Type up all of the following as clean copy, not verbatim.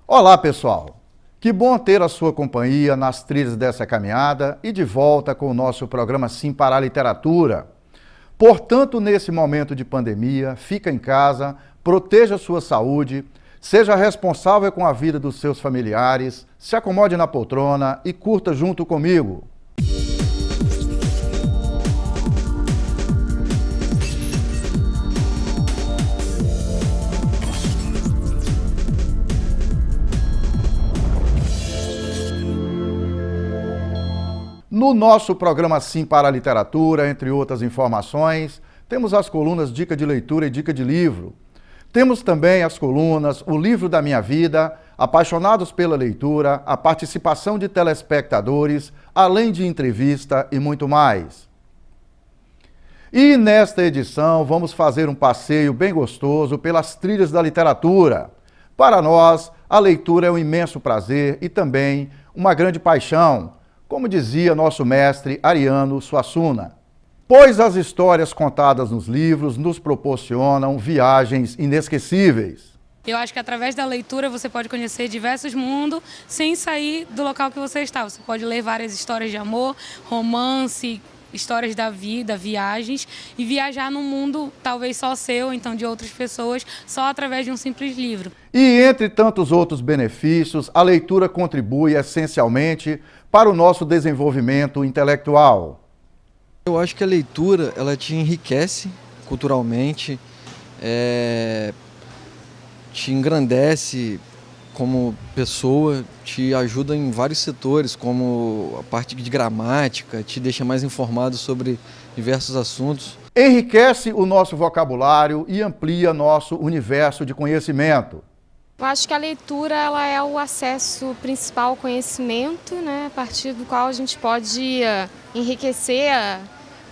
Olá, pessoal! Que bom ter a sua companhia nas trilhas dessa caminhada e de volta com o nosso programa Sim para a Literatura. Portanto, nesse momento de pandemia, fica em casa, proteja a sua saúde, seja responsável com a vida dos seus familiares, se acomode na poltrona e curta junto comigo. No nosso programa Sim para a Literatura, entre outras informações, temos as colunas Dica de Leitura e Dica de Livro. Temos também as colunas O Livro da Minha Vida, Apaixonados pela Leitura, a participação de telespectadores, além de entrevista e muito mais. E nesta edição vamos fazer um passeio bem gostoso pelas trilhas da literatura. Para nós, a leitura é um imenso prazer e também uma grande paixão, como dizia nosso mestre Ariano Suassuna, pois as histórias contadas nos livros nos proporcionam viagens inesquecíveis. Eu acho que através da leitura você pode conhecer diversos mundos sem sair do local que você está. Você pode ler várias histórias de amor, romance, histórias da vida, viagens, e viajar num mundo talvez só seu, então de outras pessoas, só através de um simples livro. E entre tantos outros benefícios, a leitura contribui essencialmente para o nosso desenvolvimento intelectual. Eu acho que a leitura, ela te enriquece culturalmente, te engrandece como pessoa, te ajuda em vários setores, como a parte de gramática, te deixa mais informado sobre diversos assuntos. Enriquece o nosso vocabulário e amplia nosso universo de conhecimento. Eu acho que a leitura ela é o acesso principal ao conhecimento, né, a partir do qual a gente pode enriquecer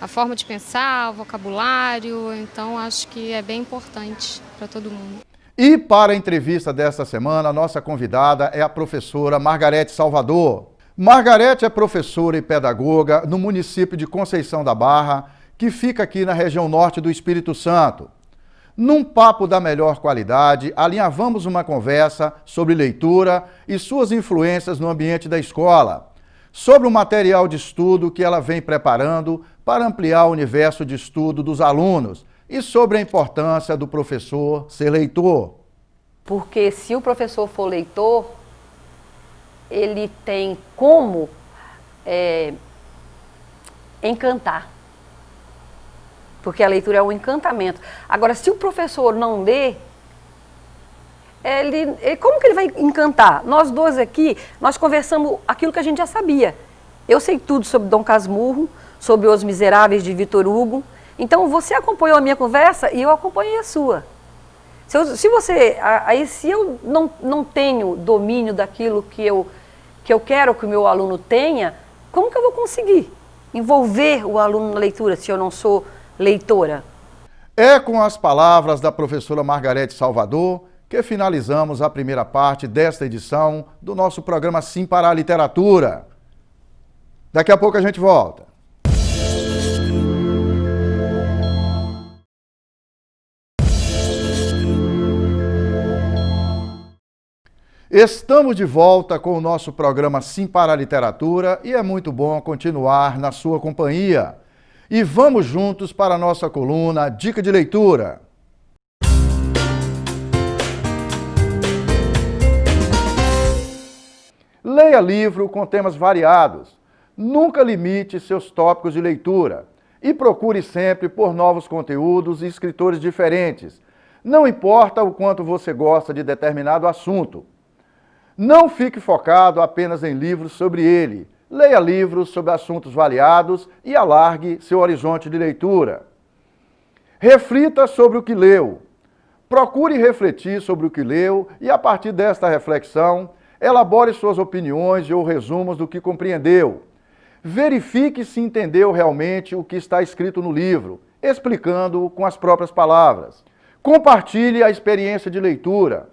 a forma de pensar, o vocabulário, então acho que é bem importante para todo mundo. E para a entrevista desta semana, a nossa convidada é a professora Margarete Salvador. Margarete é professora e pedagoga no município de Conceição da Barra, que fica aqui na região norte do Espírito Santo. Num papo da melhor qualidade, alinhavamos uma conversa sobre leitura e suas influências no ambiente da escola, sobre o material de estudo que ela vem preparando para ampliar o universo de estudo dos alunos e sobre a importância do professor ser leitor. Porque se o professor for leitor, ele tem como encantar. Porque a leitura é um encantamento. Agora, se o professor não lê, como que ele vai encantar? Nós dois aqui, nós conversamos aquilo que a gente já sabia. Eu sei tudo sobre Dom Casmurro, sobre Os Miseráveis de Victor Hugo. Então, você acompanhou a minha conversa e eu acompanhei a sua. Se eu não tenho domínio daquilo que eu quero que o meu aluno tenha, como que eu vou conseguir envolver o aluno na leitura se eu não sou leitora? É com as palavras da professora Margarete Salvador que finalizamos a primeira parte desta edição do nosso programa Sim para a Literatura. Daqui a pouco a gente volta. Estamos de volta com o nosso programa Sim para a Literatura e é muito bom continuar na sua companhia. E vamos juntos para a nossa coluna Dica de Leitura. Leia livro com temas variados. Nunca limite seus tópicos de leitura e procure sempre por novos conteúdos e escritores diferentes. Não importa o quanto você gosta de determinado assunto. Não fique focado apenas em livros sobre ele. Leia livros sobre assuntos variados e alargue seu horizonte de leitura. Reflita sobre o que leu. Procure refletir sobre o que leu e, a partir desta reflexão, elabore suas opiniões ou resumos do que compreendeu. Verifique se entendeu realmente o que está escrito no livro, explicando-o com as próprias palavras. Compartilhe a experiência de leitura.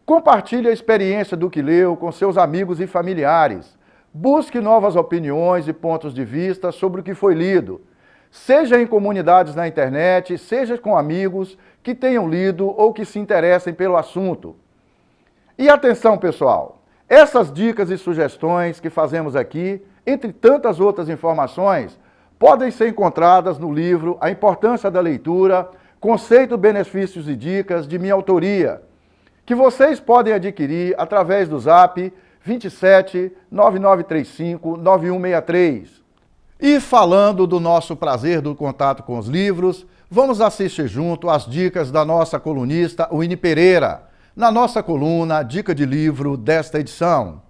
Compartilhe a experiência do que leu com seus amigos e familiares. Busque novas opiniões e pontos de vista sobre o que foi lido, seja em comunidades na internet, seja com amigos que tenham lido ou que se interessem pelo assunto. E atenção, pessoal, essas dicas e sugestões que fazemos aqui, entre tantas outras informações, podem ser encontradas no livro A Importância da Leitura, Conceito, Benefícios e Dicas, de minha autoria, que vocês podem adquirir através do Zap 27 9935 9163. E falando do nosso prazer do contato com os livros, vamos assistir junto às dicas da nossa colunista Winnie Pereira, na nossa coluna Dica de Livro desta edição.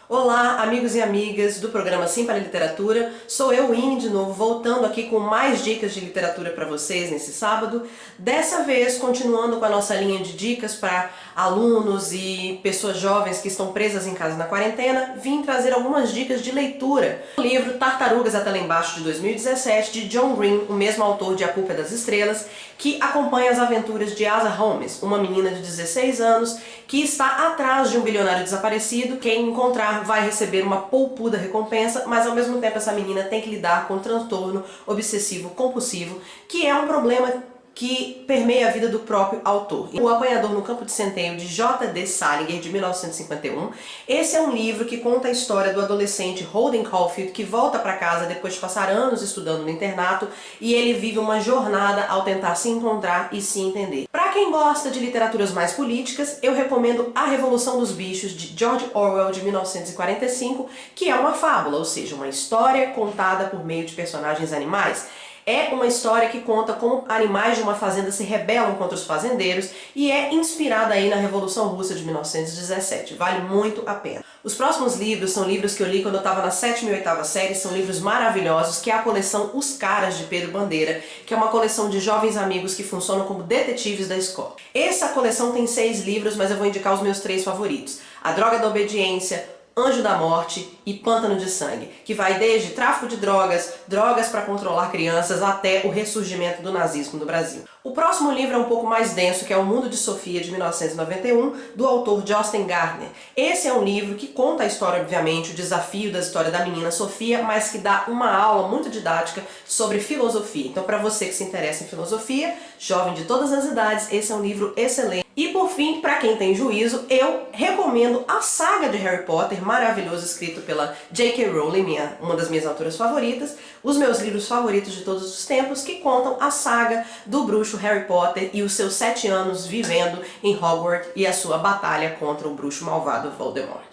Olá, amigos e amigas do programa Sim para a Literatura. Sou eu, Winnie, de novo, voltando aqui com mais dicas de literatura para vocês nesse sábado. Dessa vez, continuando com a nossa linha de dicas para alunos e pessoas jovens que estão presas em casa na quarentena, vim trazer algumas dicas de leitura. O livro Tartarugas até lá embaixo, de 2017, de John Green, o mesmo autor de A Culpa é das Estrelas, que acompanha as aventuras de Asa Holmes, uma menina de 16 anos que está atrás de um bilionário desaparecido. Quem encontrar vai receber uma poupuda recompensa, mas ao mesmo tempo essa menina tem que lidar com um transtorno obsessivo-compulsivo, que é um problema que permeia a vida do próprio autor. O Apanhador no Campo de Centeio, de J.D. Salinger, de 1951. Esse é um livro que conta a história do adolescente Holden Caulfield, que volta para casa depois de passar anos estudando no internato, e ele vive uma jornada ao tentar se encontrar e se entender. Para quem gosta de literaturas mais políticas, eu recomendo A Revolução dos Bichos, de George Orwell, de 1945, que é uma fábula, ou seja, uma história contada por meio de personagens animais. É uma história que conta como animais de uma fazenda se rebelam contra os fazendeiros e é inspirada aí na Revolução Russa de 1917. Vale muito a pena. Os próximos livros são livros que eu li quando eu estava na 7ª e 8ª série, são livros maravilhosos, que é a coleção Os Caras, de Pedro Bandeira, que é uma coleção de jovens amigos que funcionam como detetives da escola. Essa coleção tem 6 livros, mas eu vou indicar os meus 3 favoritos. A Droga da Obediência, Anjo da Morte e Pântano de Sangue, que vai desde tráfico de drogas, drogas para controlar crianças, até o ressurgimento do nazismo no Brasil. O próximo livro é um pouco mais denso, que é O Mundo de Sofia, de 1991, do autor Jostein Gaarder. Esse é um livro que conta a história, obviamente, o desafio da história da menina Sofia, mas que dá uma aula muito didática sobre filosofia. Então, para você que se interessa em filosofia, jovem de todas as idades, esse é um livro excelente. E por fim, para quem tem juízo, eu recomendo a saga de Harry Potter, maravilhoso, escrito pela J.K. Rowling, uma das minhas autoras favoritas, os meus livros favoritos de todos os tempos, que contam a saga do bruxo Harry Potter e os seus 7 anos vivendo em Hogwarts e a sua batalha contra o bruxo malvado Voldemort.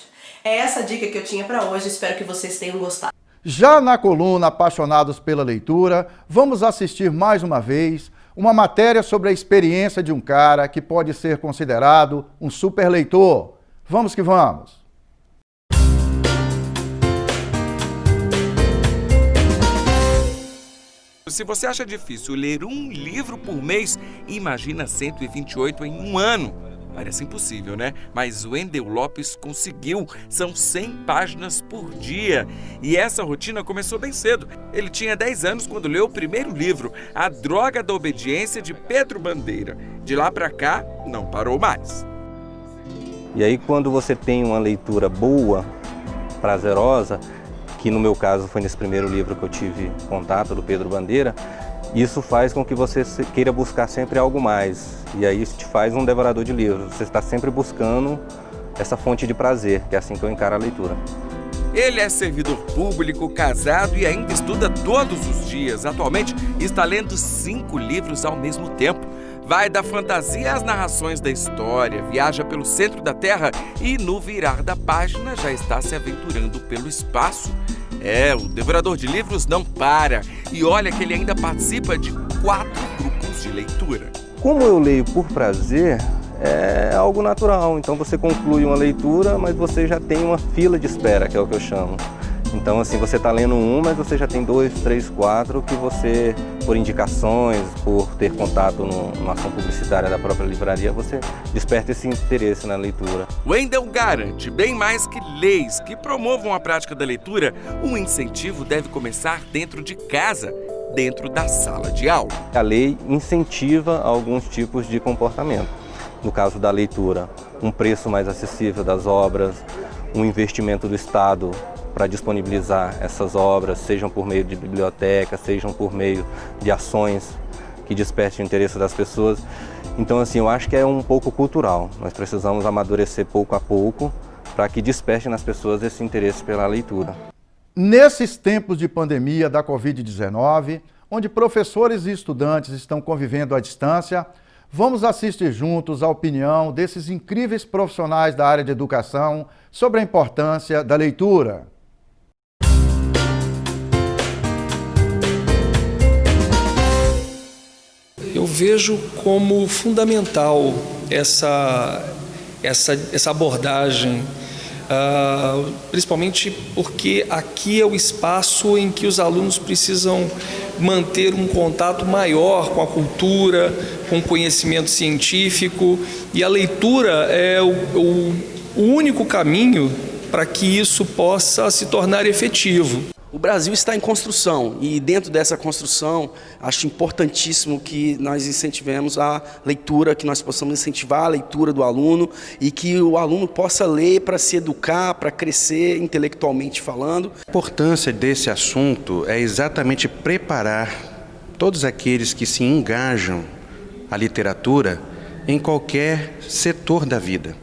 É essa a dica que eu tinha para hoje, espero que vocês tenham gostado. Já na coluna Apaixonados pela Leitura, vamos assistir mais uma vez uma matéria sobre a experiência de um cara que pode ser considerado um super leitor. Vamos que vamos! Se você acha difícil ler um livro por mês, imagina 128 em um ano. Parece impossível, né? Mas Wendel Lopes conseguiu. São 100 páginas por dia. E essa rotina começou bem cedo. Ele tinha 10 anos quando leu o primeiro livro, A Droga da Obediência, de Pedro Bandeira. De lá pra cá, não parou mais. E aí, quando você tem uma leitura boa, prazerosa, que no meu caso foi nesse primeiro livro que eu tive contato, do Pedro Bandeira, isso faz com que você queira buscar sempre algo mais. E aí isso te faz um devorador de livros. Você está sempre buscando essa fonte de prazer, que é assim que eu encaro a leitura. Ele é servidor público, casado e ainda estuda todos os dias. Atualmente está lendo 5 livros ao mesmo tempo. Vai da fantasia às narrações da história, viaja pelo centro da Terra e no virar da página já está se aventurando pelo espaço. O devorador de livros não para. E olha que ele ainda participa de 4 grupos de leitura. Como eu leio por prazer, é algo natural. Então você conclui uma leitura, mas você já tem uma fila de espera, que é o que eu chamo. Então assim, você está lendo um, mas você já tem 2, 3, 4 que você, por indicações, por ter contato numa ação publicitária da própria livraria, você desperta esse interesse na leitura. Wendel garante, bem mais que leis que promovam a prática da leitura, um incentivo deve começar dentro de casa, dentro da sala de aula. A lei incentiva alguns tipos de comportamento. No caso da leitura, um preço mais acessível das obras, um investimento do Estado para disponibilizar essas obras, sejam por meio de biblioteca, sejam por meio de ações que desperte o interesse das pessoas. Então, assim, eu acho que é um pouco cultural. Nós precisamos amadurecer pouco a pouco para que desperte nas pessoas esse interesse pela leitura. Nesses tempos de pandemia da Covid-19, onde professores e estudantes estão convivendo à distância, vamos assistir juntos a opinião desses incríveis profissionais da área de educação sobre a importância da leitura. Eu vejo como fundamental essa abordagem, principalmente porque aqui é o espaço em que os alunos precisam manter um contato maior com a cultura, com o conhecimento científico, e a leitura é o único caminho para que isso possa se tornar efetivo. O Brasil está em construção e dentro dessa construção acho importantíssimo que nós incentivemos a leitura, que nós possamos incentivar a leitura do aluno e que o aluno possa ler para se educar, para crescer intelectualmente falando. A importância desse assunto é exatamente preparar todos aqueles que se engajam à literatura em qualquer setor da vida.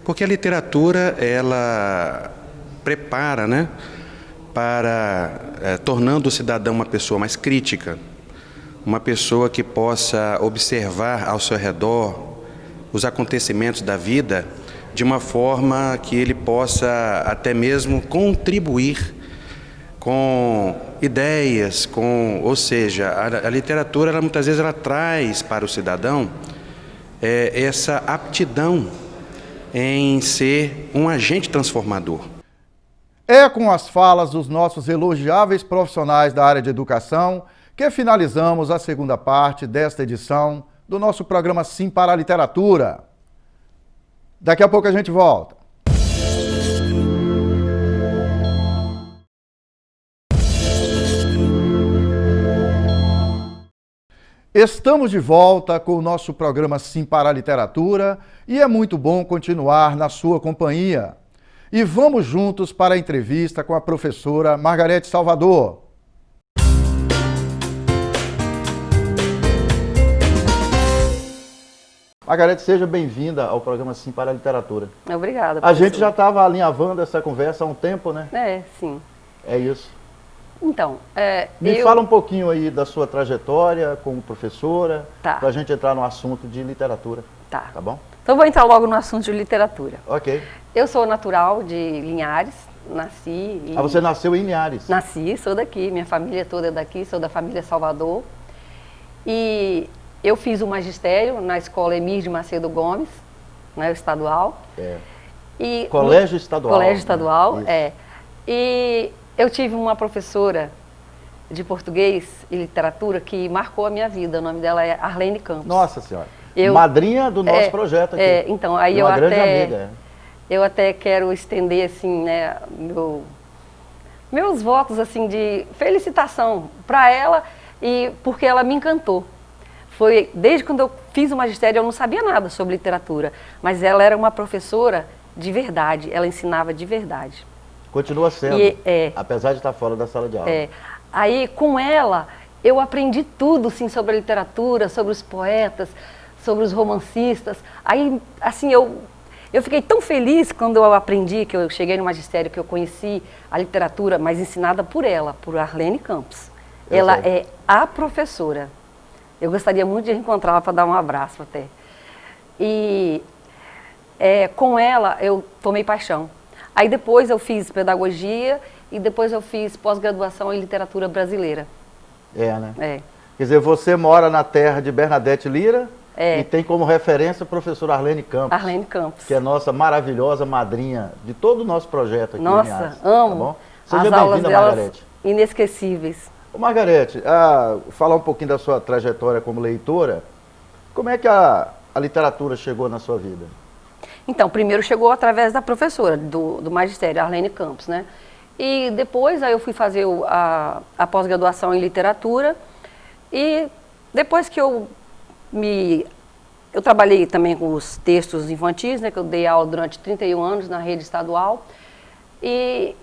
Porque a literatura, ela prepara, né? Tornando o cidadão uma pessoa mais crítica, uma pessoa que possa observar ao seu redor os acontecimentos da vida de uma forma que ele possa até mesmo contribuir com ideias, ou seja, a literatura ela, muitas vezes ela traz para o cidadão essa aptidão em ser um agente transformador. É com as falas dos nossos elogiáveis profissionais da área de educação que finalizamos a segunda parte desta edição do nosso programa Sim para a Literatura. Daqui a pouco a gente volta. Estamos de volta com o nosso programa Sim para a Literatura e é muito bom continuar na sua companhia. E vamos juntos para a entrevista com a professora Margarete Salvador. Margarete, seja bem-vinda ao programa Sim para a Literatura. Obrigada, professor. A gente já estava alinhavando essa conversa há um tempo, né? Sim. É isso. Então, Me fala um pouquinho aí da sua trajetória como professora, Tá. para a gente entrar no assunto de literatura. Tá. Tá bom? Então, vou entrar logo no assunto de literatura. Ok. Eu sou natural de Linhares, nasci... Você nasceu em Linhares? Nasci, sou daqui, minha família toda é daqui, sou da família Salvador. E eu fiz o magistério na escola Emir de Macedo Gomes, né, estadual. E Colégio Estadual. Colégio Estadual, né? E eu tive uma professora de português e literatura que marcou a minha vida. O nome dela é Arlene Campos. Nossa Senhora. Madrinha do nosso projeto aqui. Então, aí uma grande amiga. Eu até quero estender, assim, né, meus votos, assim, de felicitação para ela, e porque ela me encantou. Foi, desde quando eu fiz o magistério, eu não sabia nada sobre literatura, mas ela era uma professora de verdade, ela ensinava de verdade. Continua sendo, apesar de estar fora da sala de aula. Aí, com ela, eu aprendi tudo, assim, sobre a literatura, sobre os poetas, sobre os romancistas. Aí, assim, eu fiquei tão feliz quando eu aprendi, que eu cheguei no magistério, que eu conheci a literatura, mas ensinada por ela, por Arlene Campos. Ela é a professora. Eu gostaria muito de reencontrá-la para dar um abraço até. E com ela eu tomei paixão. Aí depois eu fiz pedagogia e depois eu fiz pós-graduação em literatura brasileira. Né? Quer dizer, você mora na terra de Bernadette Lira e tem como referência a professora Arlene Campos. Arlene Campos. Que é nossa maravilhosa madrinha de todo o nosso projeto aqui. Nossa, em Linhares, amo. Tá bom? Seja bem-vinda, Margarete. Inesquecíveis. Ô, Margarete, falar um pouquinho da sua trajetória como leitora, como é que a literatura chegou na sua vida? Então, primeiro chegou através da professora do magistério, Arlene Campos, né? E depois aí eu fui fazer a pós-graduação em literatura e depois que eu trabalhei também com os textos infantis, né, que eu dei aula durante 31 anos na rede estadual e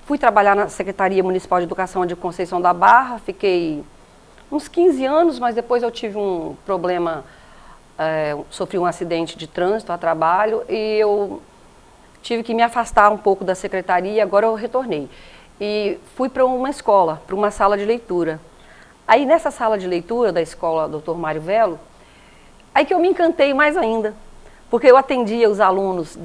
fui trabalhar na Secretaria Municipal de Educação de Conceição da Barra, fiquei uns 15 anos, mas depois eu tive um problema, sofri um acidente de trânsito a trabalho e eu tive que me afastar um pouco da secretaria e agora eu retornei. E fui para uma escola, para uma sala de leitura. Aí nessa sala de leitura da escola Dr. Mário Velo, aí que eu me encantei mais ainda, porque eu atendia os alunos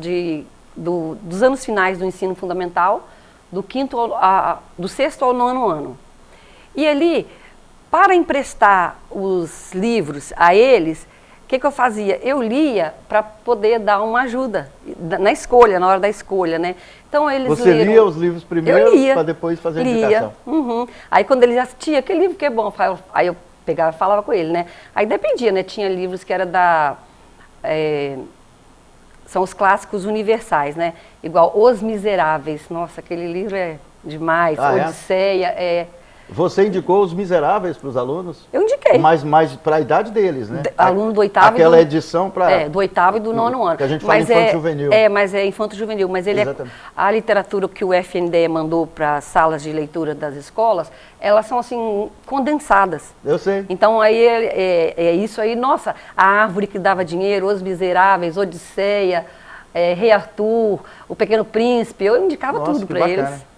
dos anos finais do ensino fundamental, do 6º ao 9º ano. E ali, para emprestar os livros a eles, o que eu fazia? Eu lia para poder dar uma ajuda na escolha, na hora da escolha, né? Então eles Você leram, lia os livros primeiro para depois fazer a indicação? Uhum. Aí quando eles assistiam, aquele livro que é bom, aí eu pegava e falava com ele, né? Aí dependia, né? Tinha livros que era são os clássicos universais, né? Igual Os Miseráveis. Nossa, aquele livro é demais. Odisseia, Você indicou Os Miseráveis para os alunos? Eu indiquei. Mas para a idade deles, né? Aluno do 8º Aquela edição para... do 8º e do 9º ano. Que a gente fala infanto-juvenil. Mas é infanto-juvenil. Mas a literatura que o FNDE mandou para as salas de leitura das escolas, elas são assim, condensadas. Eu sei. Então aí é isso aí. Nossa, A Árvore que Dava Dinheiro, Os Miseráveis, Odisseia, Rei Arthur, O Pequeno Príncipe. Eu indicava tudo para eles.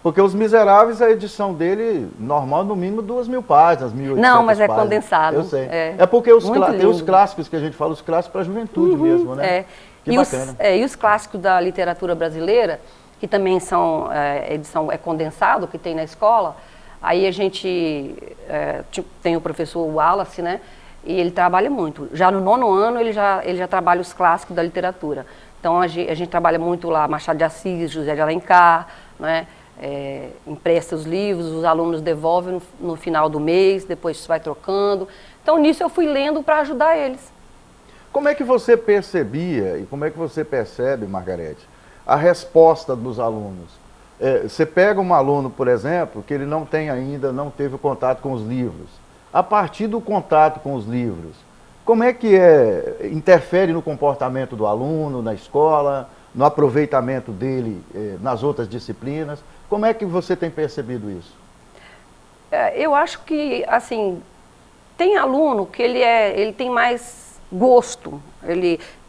Porque Os Miseráveis, a edição dele, normal, no mínimo 2.000 páginas, 1.800 páginas. Não, mas é condensado. Eu sei. É porque tem os clássicos que a gente fala, os clássicos para a juventude mesmo, né? Que bacana. E os clássicos da literatura brasileira, que também são edição condensado, que tem na escola, aí a gente tem o professor Wallace, né? E ele trabalha muito. Já no 9º ano, ele já trabalha os clássicos da literatura. Então a gente trabalha muito lá, Machado de Assis, José de Alencar, né? Empresta os livros, os alunos devolvem no final do mês, depois vai trocando. Então nisso eu fui lendo para ajudar eles. Como é que você percebia e como é que você percebe, Margarete, a resposta dos alunos? Você pega um aluno, por exemplo, que ele não teve o contato com os livros. A partir do contato com os livros, como é que interfere no comportamento do aluno, na escola, no aproveitamento dele nas outras disciplinas? Como é que você tem percebido isso? Eu acho que, assim, tem aluno que ele tem mais gosto.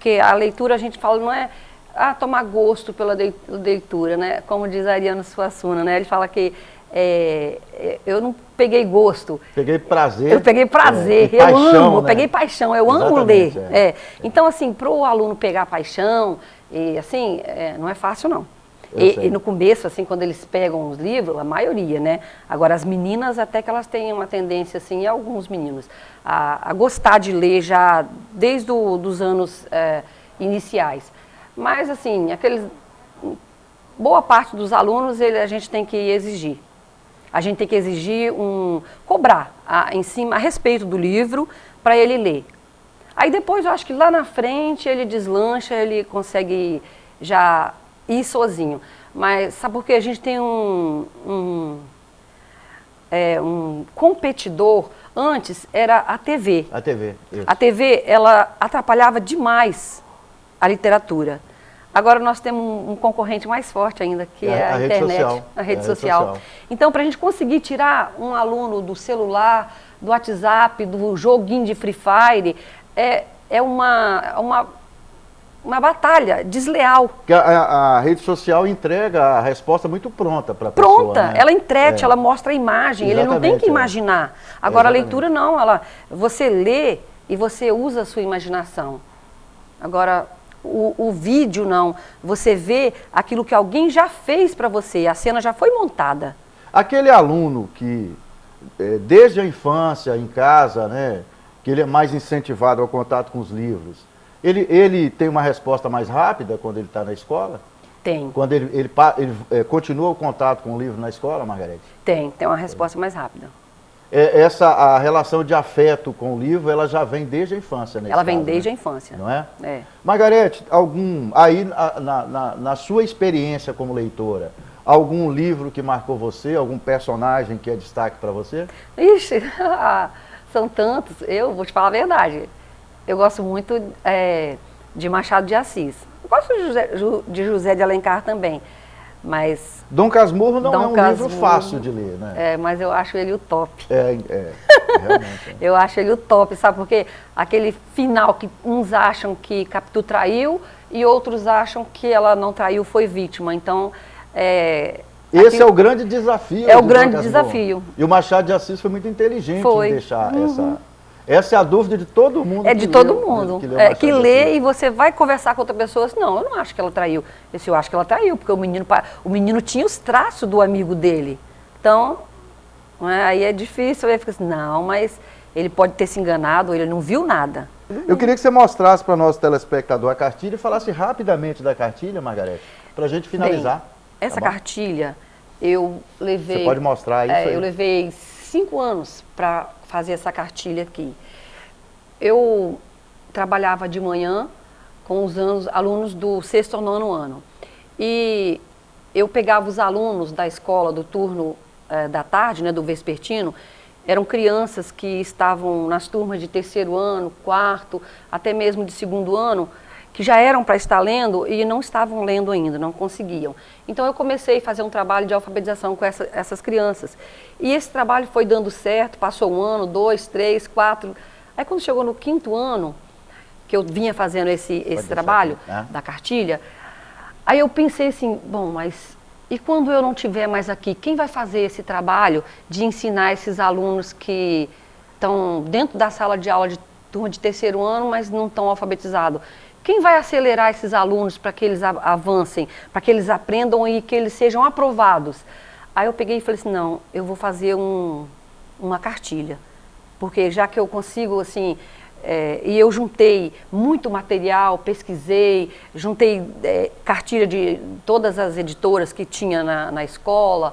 Que a leitura, a gente fala, não é tomar gosto pela leitura, né? Como diz Ariano Suassuna, né? Ele fala que eu não peguei gosto. Peguei prazer. Eu peguei prazer, eu paixão, amo, né? Eu peguei paixão, eu amo ler. Então, assim, para o aluno pegar paixão, e assim, não é fácil não. E no começo, assim, quando eles pegam os livros, a maioria, né? Agora, as meninas, até que elas têm uma tendência, assim, e alguns meninos, a gostar de ler já desde os anos iniciais. Mas, assim, boa parte dos alunos, a gente tem que exigir. A gente tem que exigir cobrar em cima, a respeito do livro, para ele ler. Aí depois, eu acho que lá na frente, ele deslancha, ele consegue já ir sozinho. Mas sabe por quê? A gente tem um competidor. Antes era a TV. A TV, isso. A TV, ela atrapalhava demais a literatura. Agora nós temos um concorrente mais forte ainda, que é a internet, a rede social. Então, para a gente conseguir tirar um aluno do celular, do WhatsApp, do joguinho de Free Fire, é uma batalha desleal. A rede social entrega a resposta muito pronta para a pessoa. Pronta, né? Ela entrete, ela mostra a imagem, ele não tem que imaginar. Agora, a leitura não, você lê e você usa a sua imaginação. Agora, o vídeo não, você vê aquilo que alguém já fez para você, a cena já foi montada. Aquele aluno que, desde a infância, em casa, né, que ele é mais incentivado ao contato com os livros, ele tem uma resposta mais rápida quando ele está na escola? Tem. Quando ele continua o contato com o livro na escola, Margarete? Tem uma resposta mais rápida. A relação de afeto com o livro, ela já vem desde a infância, né? Ela vem desde a infância. Não é? É. Margarete, aí na sua experiência como leitora, algum livro que marcou você, algum personagem que é destaque para você? Ixi, são tantos. Eu vou te falar a verdade. Eu gosto muito de Machado de Assis. Eu gosto de José de Alencar também. Mas Dom Casmurro não é um livro Casmurro, fácil de ler, né? mas eu acho ele o top. Realmente. Eu acho ele o top, sabe? Porque aquele final que uns acham que Capitu traiu e outros acham que ela não traiu, foi vítima. Então, esse é o grande desafio. É o grande desafio. E o Machado de Assis foi muito inteligente em deixar Uhum. Essa é a dúvida de todo mundo. É de todo mundo. Que lê e você vai conversar com outra pessoa assim, não, eu não acho que ela traiu. Eu acho que ela traiu, porque o menino tinha os traços do amigo dele. Então, aí é difícil, aí fica assim, não, mas ele pode ter se enganado, ele não viu nada. Eu queria que você mostrasse para o nosso telespectador a cartilha e falasse rapidamente da cartilha, Margarete, para a gente finalizar. Bem, essa cartilha, eu levei... Você pode mostrar isso aí? Eu levei 5 anos para fazer essa cartilha aqui. Eu trabalhava de manhã com os alunos do 6º ao 9º ano. E eu pegava os alunos da escola, do turno da tarde, né, do vespertino, eram crianças que estavam nas turmas de 3º ano, 4º, até mesmo de 2º ano, que já eram para estar lendo e não estavam lendo ainda, não conseguiam. Então eu comecei a fazer um trabalho de alfabetização com essas crianças. E esse trabalho foi dando certo, passou 1 ano, 2, 3, 4. Aí quando chegou no 5º ano, que eu vinha fazendo esse trabalho da cartilha, aí eu pensei assim, bom, mas e quando eu não estiver mais aqui, quem vai fazer esse trabalho de ensinar esses alunos que estão dentro da sala de aula de turma de 3º ano, mas não estão alfabetizados? Quem vai acelerar esses alunos para que eles avancem, para que eles aprendam e que eles sejam aprovados? Aí eu peguei e falei assim, não, eu vou fazer uma cartilha, porque já que eu consigo, assim, e eu juntei muito material, pesquisei, juntei cartilha de todas as editoras que tinha na escola,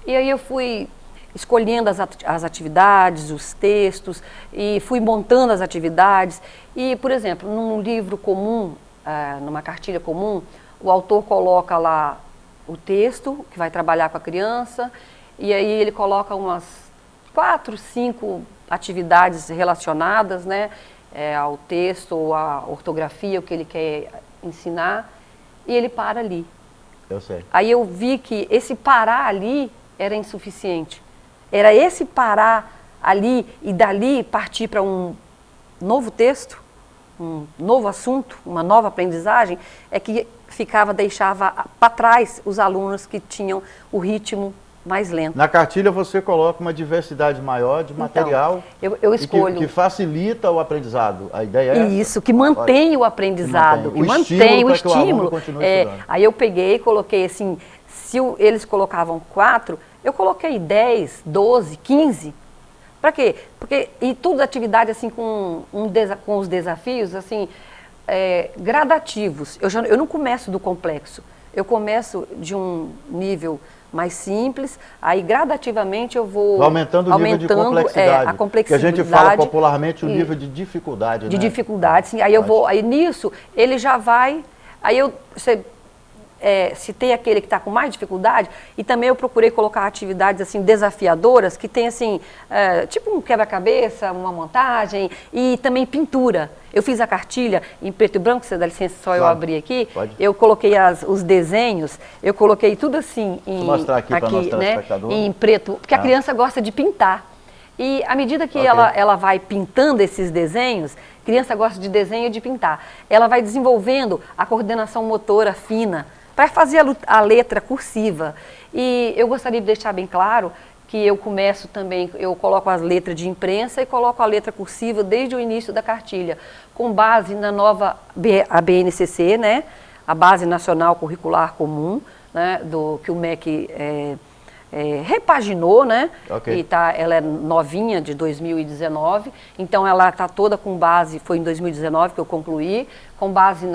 e aí eu fui escolhendo as atividades, os textos, e fui montando as atividades. E, por exemplo, num livro comum, numa cartilha comum, o autor coloca lá o texto, que vai trabalhar com a criança, e aí ele coloca umas 4, 5 atividades relacionadas, né, ao texto, à ortografia, o que ele quer ensinar, e ele para ali. Eu sei. Aí eu vi que esse parar ali era insuficiente. Era esse parar ali e dali partir para um novo texto, um novo assunto, uma nova aprendizagem, é que deixava para trás os alunos que tinham o ritmo mais lento. Na cartilha você coloca uma diversidade maior de material eu escolho que facilita o aprendizado. A ideia é isso, que mantém o aprendizado, que mantém o estímulo. Aí eu peguei e coloquei assim, se eles colocavam 4, eu coloquei 10, 12, 15. Para quê? Porque, e tudo atividade assim com os desafios assim, gradativos. Eu não começo do complexo, eu começo de um nível mais simples, aí gradativamente eu vou aumentando o nível de complexidade. A complexidade. Que a gente fala popularmente o nível de dificuldade. De dificuldade, sim. Aí eu vou, aí nisso ele já vai, aí se tem aquele que está com mais dificuldade, e também eu procurei colocar atividades assim desafiadoras, que tem assim, tipo um quebra-cabeça, uma montagem, e também pintura. Eu fiz a cartilha em preto e branco, se dá licença só eu abrir aqui, eu coloquei os desenhos, eu coloquei tudo assim mostrar aqui para nosso telespectador, em preto, porque a criança gosta de pintar. E à medida que ela vai pintando esses desenhos, criança gosta de desenho e de pintar, ela vai desenvolvendo a coordenação motora fina, para fazer a letra cursiva. E eu gostaria de deixar bem claro que eu começo também, eu coloco as letras de imprensa e coloco a letra cursiva desde o início da cartilha, com base na nova a BNCC, né, a Base Nacional Curricular Comum, né, que o MEC repaginou, né, e ela é novinha, de 2019, então ela está toda com base, foi em 2019 que eu concluí, com base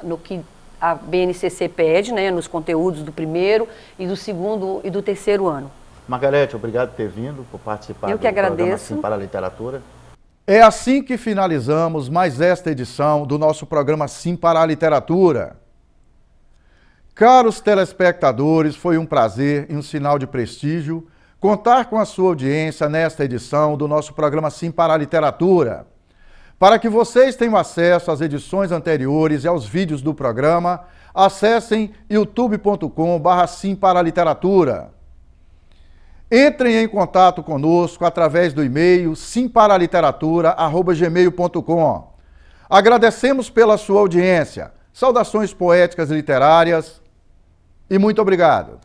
no que a BNCC pede, né, nos conteúdos do 1º e do 2º e do 3º ano. Margarete, obrigado por ter vindo, por participar do programa Sim para a Literatura. É assim que finalizamos mais esta edição do nosso programa Sim para a Literatura. Caros telespectadores, foi um prazer e um sinal de prestígio contar com a sua audiência nesta edição do nosso programa Sim para a Literatura. Para que vocês tenham acesso às edições anteriores e aos vídeos do programa, acessem youtube.com/simparaliteratura. Entrem em contato conosco através do e-mail simparaliteratura@gmail.com. Agradecemos pela sua audiência. Saudações poéticas e literárias e muito obrigado.